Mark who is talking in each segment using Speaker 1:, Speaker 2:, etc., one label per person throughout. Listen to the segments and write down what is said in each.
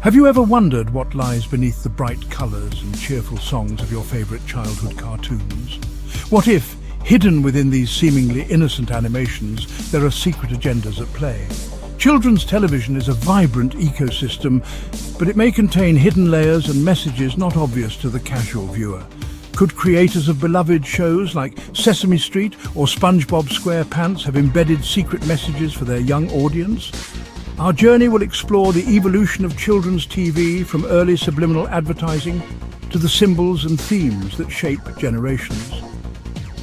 Speaker 1: Have you ever wondered what lies beneath the bright colours and cheerful songs of your favourite childhood cartoons? What if, hidden within these seemingly innocent animations, there are secret agendas at play? Children's television is a vibrant ecosystem, but it may contain hidden layers and messages not obvious to the casual viewer. Could creators of beloved shows like Sesame Street or SpongeBob SquarePants have embedded secret messages for their young audience? Our journey will explore the evolution of children's TV, from early subliminal advertising to the symbols and themes that shape generations.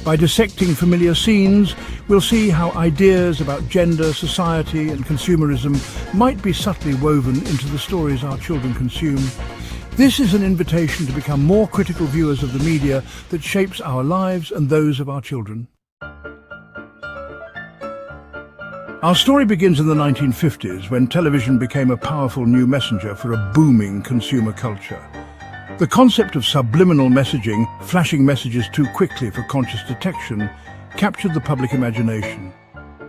Speaker 1: By dissecting familiar scenes, we'll see how ideas about gender, society and consumerism might be subtly woven into the stories our children consume. This is an invitation to become more critical viewers of the media that shapes our lives and those of our children. Our story begins in the 1950s, when television became a powerful new messenger for a booming consumer culture. The concept of subliminal messaging, flashing messages too quickly for conscious detection, captured the public imagination.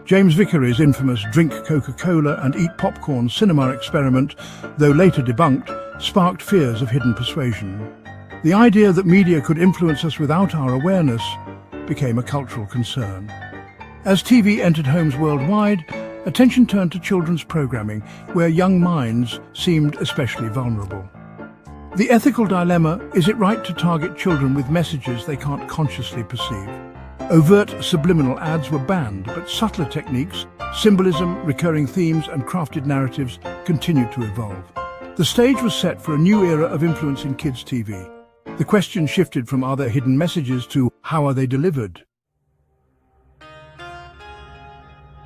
Speaker 1: James Vickery's infamous drink Coca-Cola and eat popcorn cinema experiment, though later debunked, sparked fears of hidden persuasion. The idea that media could influence us without our awareness became a cultural concern. As TV entered homes worldwide, attention turned to children's programming, where young minds seemed especially vulnerable. The ethical dilemma: is it right to target children with messages they can't consciously perceive? Overt subliminal ads were banned, but subtler techniques, symbolism, recurring themes and crafted narratives continued to evolve. The stage was set for a new era of influence in kids' TV. The question shifted from are there hidden messages to how are they delivered?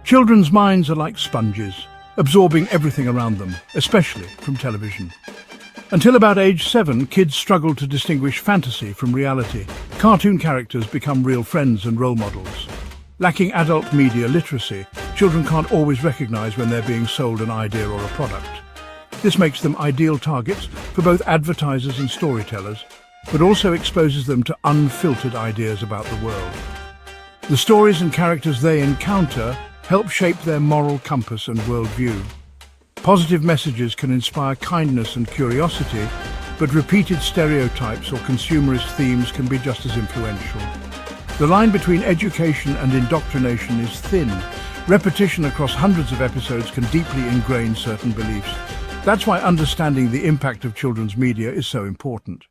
Speaker 1: Children's minds are like sponges, absorbing everything around them, especially from television. Until about age 7, kids struggle to distinguish fantasy from reality. Cartoon characters become real friends and role models. Lacking adult media literacy, children can't always recognize when they're being sold an idea or a product. This makes them ideal targets for both advertisers and storytellers, but also exposes them to unfiltered ideas about the world. The stories and characters they encounter help shape their moral compass and worldview. Positive messages can inspire kindness and curiosity, but repeated stereotypes or consumerist themes can be just as influential. The line between education and indoctrination is thin. Repetition across hundreds of episodes can deeply ingrain certain beliefs. That's why understanding the impact of children's media is so important.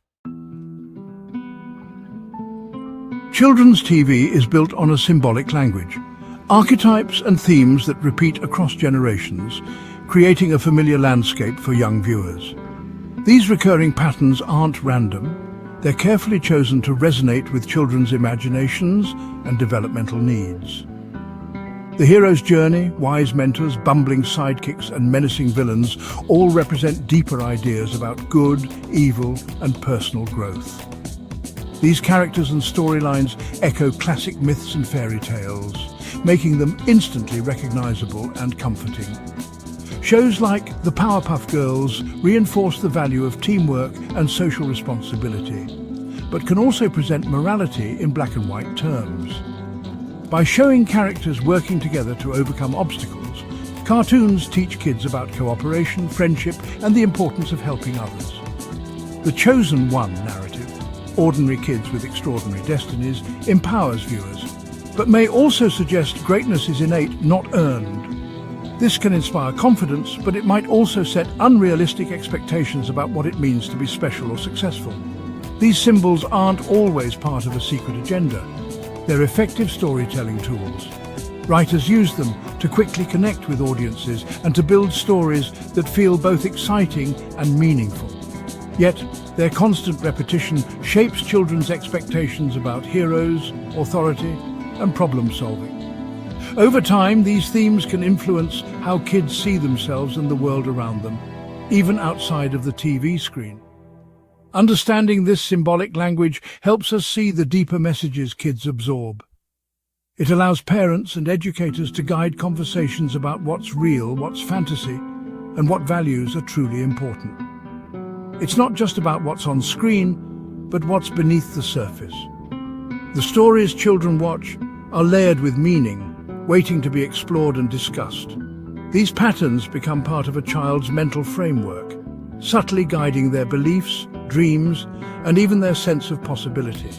Speaker 1: Children's TV is built on a symbolic language. Archetypes and themes that repeat across generations, creating a familiar landscape for young viewers. These recurring patterns aren't random. They're carefully chosen to resonate with children's imaginations and developmental needs. The hero's journey, wise mentors, bumbling sidekicks and menacing villains all represent deeper ideas about good, evil and personal growth. These characters and storylines echo classic myths and fairy tales, making them instantly recognizable and comforting. Shows like The Powerpuff Girls reinforce the value of teamwork and social responsibility, but can also present morality in black and white terms. By showing characters working together to overcome obstacles, cartoons teach kids about cooperation, friendship, and the importance of helping others. The Chosen One narrative, ordinary kids with extraordinary destinies, empowers viewers, but may also suggest greatness is innate, not earned. This can inspire confidence, but it might also set unrealistic expectations about what it means to be special or successful. These symbols aren't always part of a secret agenda. They're effective storytelling tools. Writers use them to quickly connect with audiences and to build stories that feel both exciting and meaningful. Yet, their constant repetition shapes children's expectations about heroes, authority, and problem-solving. Over time, these themes can influence how kids see themselves and the world around them, even outside of the TV screen. Understanding this symbolic language helps us see the deeper messages kids absorb. It allows parents and educators to guide conversations about what's real, what's fantasy, and what values are truly important. It's not just about what's on screen, but what's beneath the surface. The stories children watch are layered with meaning, waiting to be explored and discussed. These patterns become part of a child's mental framework, subtly guiding their beliefs, dreams, and even their sense of possibility.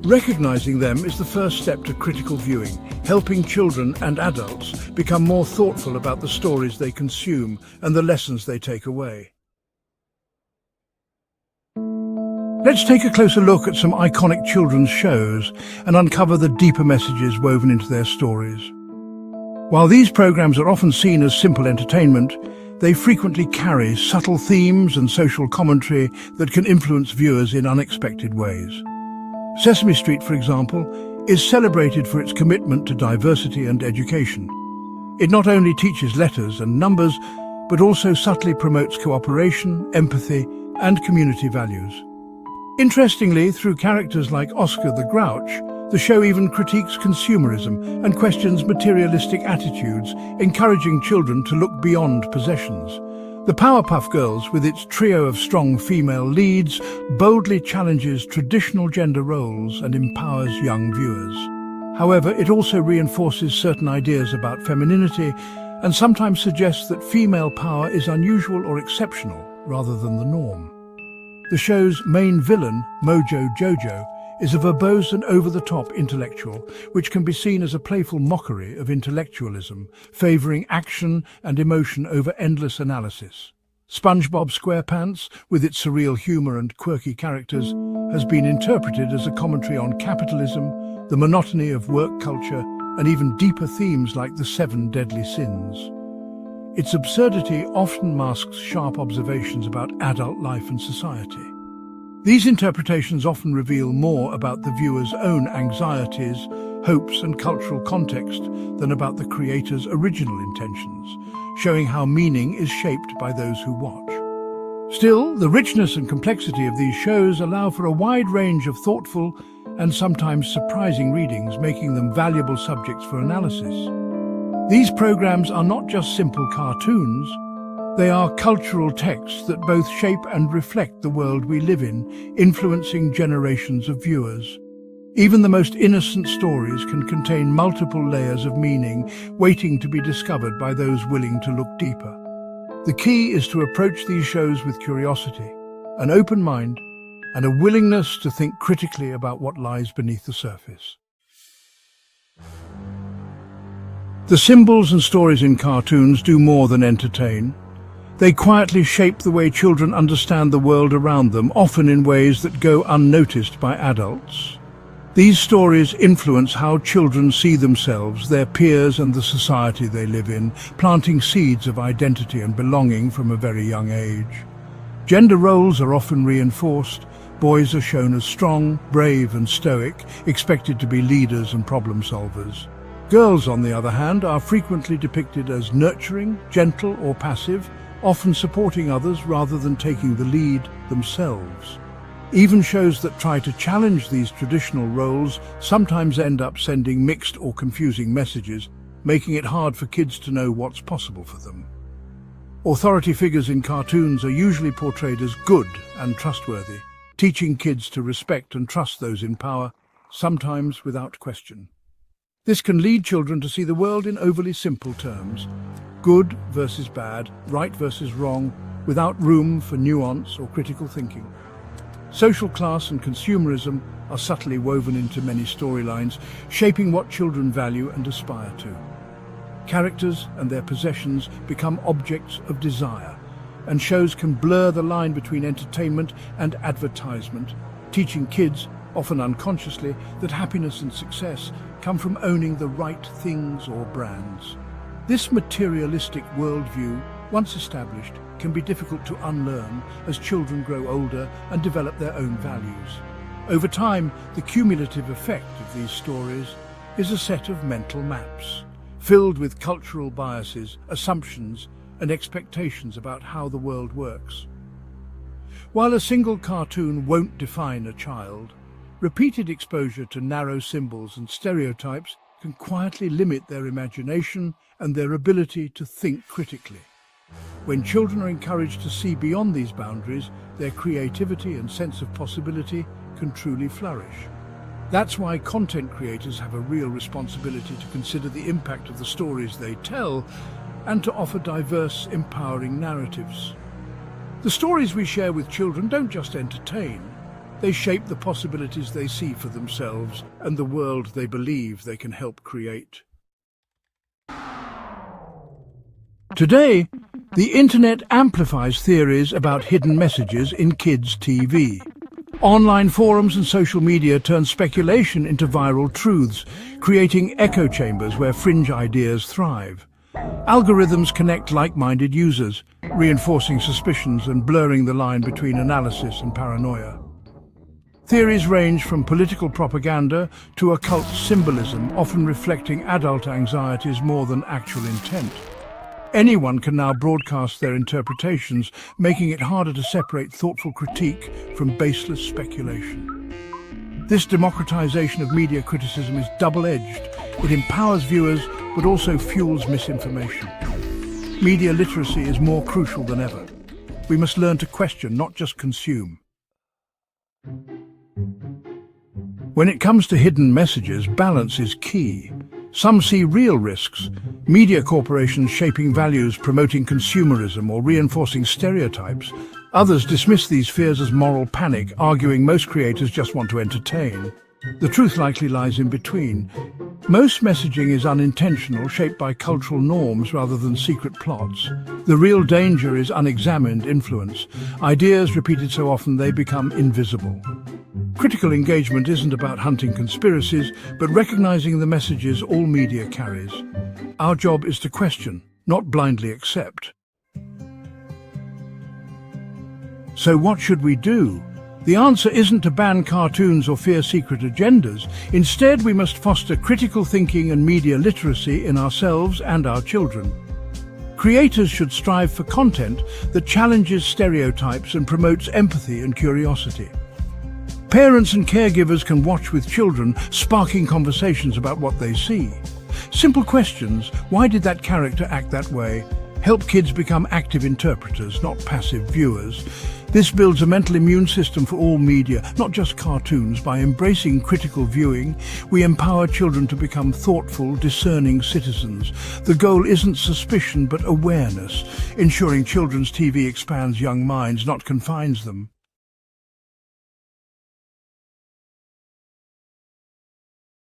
Speaker 1: Recognizing them is the first step to critical viewing, helping children and adults become more thoughtful about the stories they consume and the lessons they take away. Let's take a closer look at some iconic children's shows and uncover the deeper messages woven into their stories. While these programs are often seen as simple entertainment, they frequently carry subtle themes and social commentary that can influence viewers in unexpected ways. Sesame Street, for example, is celebrated for its commitment to diversity and education. It not only teaches letters and numbers, but also subtly promotes cooperation, empathy, and community values. Interestingly, through characters like Oscar the Grouch, the show even critiques consumerism and questions materialistic attitudes, encouraging children to look beyond possessions. The Powerpuff Girls, with its trio of strong female leads, boldly challenges traditional gender roles and empowers young viewers. However, it also reinforces certain ideas about femininity and sometimes suggests that female power is unusual or exceptional rather than the norm. The show's main villain, Mojo Jojo, is a verbose and over-the-top intellectual, which can be seen as a playful mockery of intellectualism, favouring action and emotion over endless analysis. SpongeBob SquarePants, with its surreal humour and quirky characters, has been interpreted as a commentary on capitalism, the monotony of work culture, and even deeper themes like the 7 deadly sins. Its absurdity often masks sharp observations about adult life and society. These interpretations often reveal more about the viewer's own anxieties, hopes, and cultural context than about the creator's original intentions, showing how meaning is shaped by those who watch. Still, the richness and complexity of these shows allow for a wide range of thoughtful and sometimes surprising readings, making them valuable subjects for analysis. These programs are not just simple cartoons, they are cultural texts that both shape and reflect the world we live in, influencing generations of viewers. Even the most innocent stories can contain multiple layers of meaning, waiting to be discovered by those willing to look deeper. The key is to approach these shows with curiosity, an open mind, and a willingness to think critically about what lies beneath the surface. The symbols and stories in cartoons do more than entertain. They quietly shape the way children understand the world around them, often in ways that go unnoticed by adults. These stories influence how children see themselves, their peers, and the society they live in, planting seeds of identity and belonging from a very young age. Gender roles are often reinforced. Boys are shown as strong, brave, and stoic, expected to be leaders and problem solvers. Girls, on the other hand, are frequently depicted as nurturing, gentle, or passive, often supporting others rather than taking the lead themselves. Even shows that try to challenge these traditional roles sometimes end up sending mixed or confusing messages, making it hard for kids to know what's possible for them. Authority figures in cartoons are usually portrayed as good and trustworthy, teaching kids to respect and trust those in power, sometimes without question. This can lead children to see the world in overly simple terms, good versus bad, right versus wrong, without room for nuance or critical thinking. Social class and consumerism are subtly woven into many storylines, shaping what children value and aspire to. Characters and their possessions become objects of desire, and shows can blur the line between entertainment and advertisement, teaching kids, often unconsciously, that happiness and success come from owning the right things or brands. This materialistic worldview, once established, can be difficult to unlearn as children grow older and develop their own values. Over time, the cumulative effect of these stories is a set of mental maps, filled with cultural biases, assumptions, and expectations about how the world works. While a single cartoon won't define a child, repeated exposure to narrow symbols and stereotypes can quietly limit their imagination and their ability to think critically. When children are encouraged to see beyond these boundaries, their creativity and sense of possibility can truly flourish. That's why content creators have a real responsibility to consider the impact of the stories they tell and to offer diverse, empowering narratives. The stories we share with children don't just entertain. They shape the possibilities they see for themselves and the world they believe they can help create. Today, the internet amplifies theories about hidden messages in kids' TV. Online forums and social media turn speculation into viral truths, creating echo chambers where fringe ideas thrive. Algorithms connect like-minded users, reinforcing suspicions and blurring the line between analysis and paranoia. Theories range from political propaganda to occult symbolism, often reflecting adult anxieties more than actual intent. Anyone can now broadcast their interpretations, making it harder to separate thoughtful critique from baseless speculation. This democratization of media criticism is double-edged. It empowers viewers, but also fuels misinformation. Media literacy is more crucial than ever. We must learn to question, not just consume. When it comes to hidden messages, balance is key. Some see real risks, media corporations shaping values, promoting consumerism or reinforcing stereotypes. Others dismiss these fears as moral panic, arguing most creators just want to entertain. The truth likely lies in between. Most messaging is unintentional, shaped by cultural norms rather than secret plots. The real danger is unexamined influence. Ideas repeated so often they become invisible. Critical engagement isn't about hunting conspiracies, but recognizing the messages all media carries. Our job is to question, not blindly accept. So what should we do? The answer isn't to ban cartoons or fear secret agendas. Instead, we must foster critical thinking and media literacy in ourselves and our children. Creators should strive for content that challenges stereotypes and promotes empathy and curiosity. Parents and caregivers can watch with children, sparking conversations about what they see. Simple questions, why did that character act that way, help kids become active interpreters, not passive viewers. This builds a mental immune system for all media, not just cartoons. By embracing critical viewing, we empower children to become thoughtful, discerning citizens. The goal isn't suspicion, but awareness, ensuring children's TV expands young minds, not confines them.